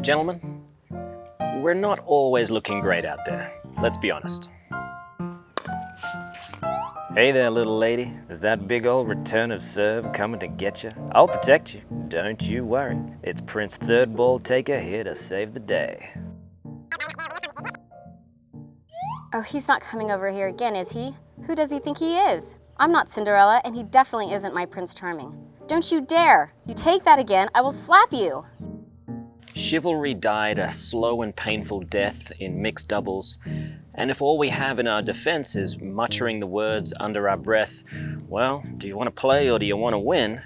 Gentlemen, we're not always looking great out there, let's be honest. Hey there, little lady. Is that big old return of serve coming to get you? I'll protect you, don't you worry. It's Prince Third Ball Taker here to save the day. Oh, he's not coming over here again, is he? Who does he think he is? I'm not Cinderella, and he definitely isn't my Prince Charming. Don't you dare! You take that again, I will slap you! Chivalry died a slow and painful death in mixed doubles, and if all we have in our defense is muttering the words under our breath, well, do you want to play or do you want to win?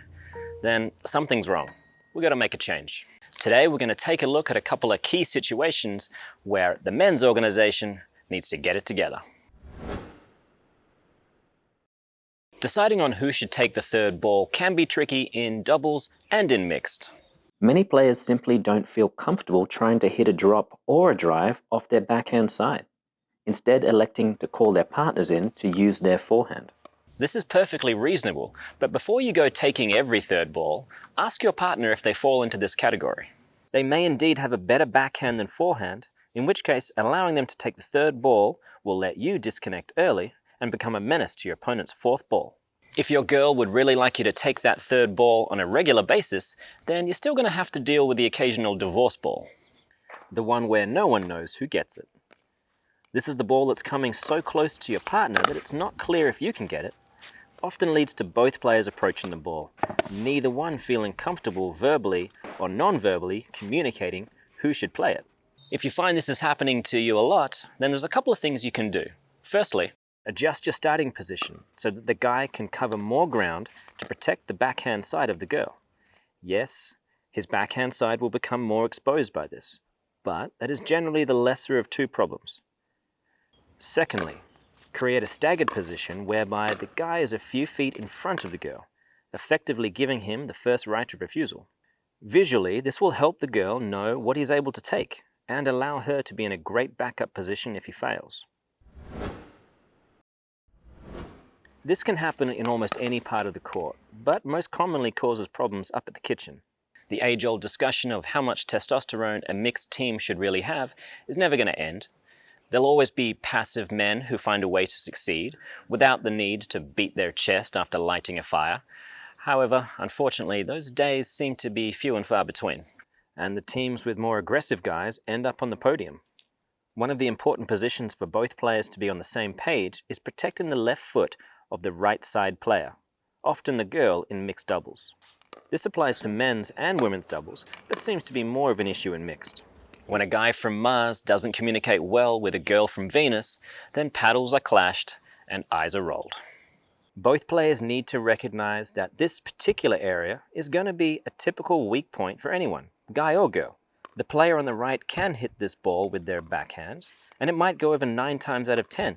Then something's wrong. We've got to make a change. Today we're going to take a look at a couple of key situations where the men's organization needs to get it together. Deciding on who should take the third ball can be tricky in doubles and in mixed. Many players simply don't feel comfortable trying to hit a drop or a drive off their backhand side, instead electing to call their partners in to use their forehand. This is perfectly reasonable, but before you go taking every third ball, ask your partner if they fall into this category. They may indeed have a better backhand than forehand, in which case allowing them to take the third ball will let you disconnect early and become a menace to your opponent's fourth ball. If your girl would really like you to take that third ball on a regular basis, then you're still going to have to deal with the occasional divorce ball. The one where no one knows who gets it. This is the ball that's coming so close to your partner that it's not clear if you can get it. Often leads to both players approaching the ball, neither one feeling comfortable verbally or non-verbally communicating who should play it. If you find this is happening to you a lot, then there's a couple of things you can do. Firstly, adjust your starting position so that the guy can cover more ground to protect the backhand side of the girl. Yes, his backhand side will become more exposed by this, but that is generally the lesser of two problems. Secondly, create a staggered position whereby the guy is a few feet in front of the girl, effectively giving him the first right of refusal. Visually, this will help the girl know what he's able to take and allow her to be in a great backup position if he fails. This can happen in almost any part of the court, but most commonly causes problems up at the kitchen. The age-old discussion of how much testosterone a mixed team should really have is never going to end. There'll always be passive men who find a way to succeed without the need to beat their chest after lighting a fire. However, unfortunately, those days seem to be few and far between. And the teams with more aggressive guys end up on the podium. One of the important positions for both players to be on the same page is protecting the left foot of the right side player, often the girl in mixed doubles. This applies to men's and women's doubles, but seems to be more of an issue in mixed. When a guy from Mars doesn't communicate well with a girl from Venus, then paddles are clashed and eyes are rolled. Both players need to recognize that this particular area is going to be a typical weak point for anyone, guy or girl. The player on the right can hit this ball with their backhand, and it might go over 9 times out of 10,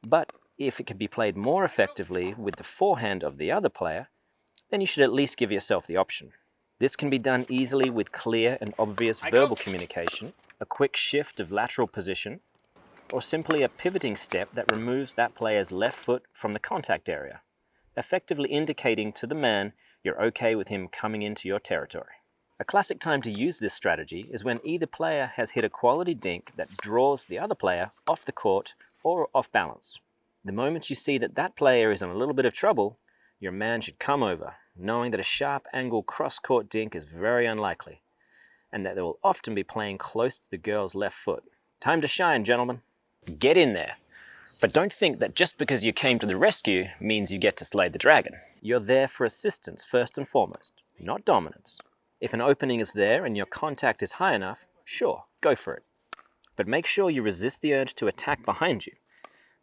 but if it can be played more effectively with the forehand of the other player, then you should at least give yourself the option. This can be done easily with clear and obvious verbal communication, a quick shift of lateral position, or simply a pivoting step that removes that player's left foot from the contact area, effectively indicating to the man you're okay with him coming into your territory. A classic time to use this strategy is when either player has hit a quality dink that draws the other player off the court or off balance. The moment you see that that player is in a little bit of trouble, your man should come over, knowing that a sharp angle cross-court dink is very unlikely, and that they will often be playing close to the girl's left foot. Time to shine, gentlemen. Get in there. But don't think that just because you came to the rescue means you get to slay the dragon. You're there for assistance first and foremost, not dominance. If an opening is there and your contact is high enough, sure, go for it. But make sure you resist the urge to attack behind you.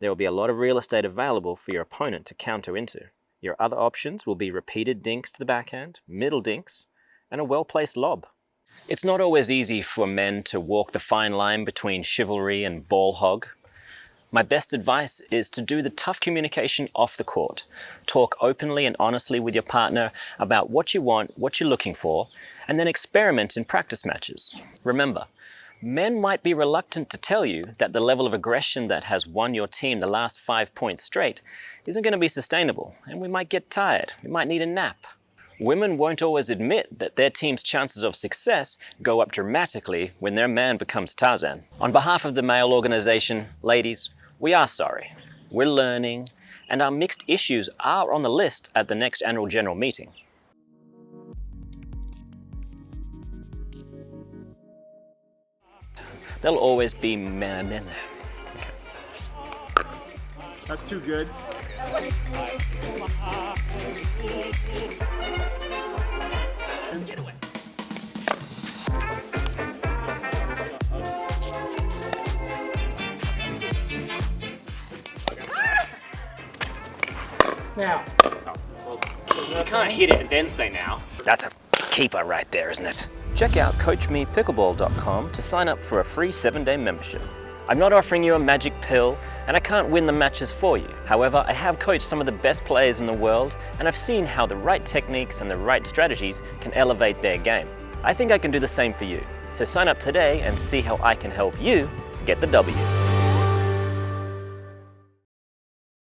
There will be a lot of real estate available for your opponent to counter into. Your other options will be repeated dinks to the backhand, middle dinks, and a well-placed lob. It's not always easy for men to walk the fine line between chivalry and ball hog. My best advice is to do the tough communication off the court. Talk openly and honestly with your partner about what you want, what you're looking for, and then experiment in practice matches. Remember, men might be reluctant to tell you that the level of aggression that has won your team the last 5 points straight isn't going to be sustainable, and we might get tired, we might need a nap. Women won't always admit that their team's chances of success go up dramatically when their man becomes Tarzan. On behalf of the male organization, ladies, we are sorry. We're learning, and our mixed issues are on the list at the next annual general meeting. There'll always be men. That's too good. Now. You can't hit it and then say now. That's a keeper right there, isn't it? Check out CoachMePickleball.com to sign up for a free 7-day membership. I'm not offering you a magic pill, and I can't win the matches for you. However, I have coached some of the best players in the world, and I've seen how the right techniques and the right strategies can elevate their game. I think I can do the same for you. So sign up today and see how I can help you get the W.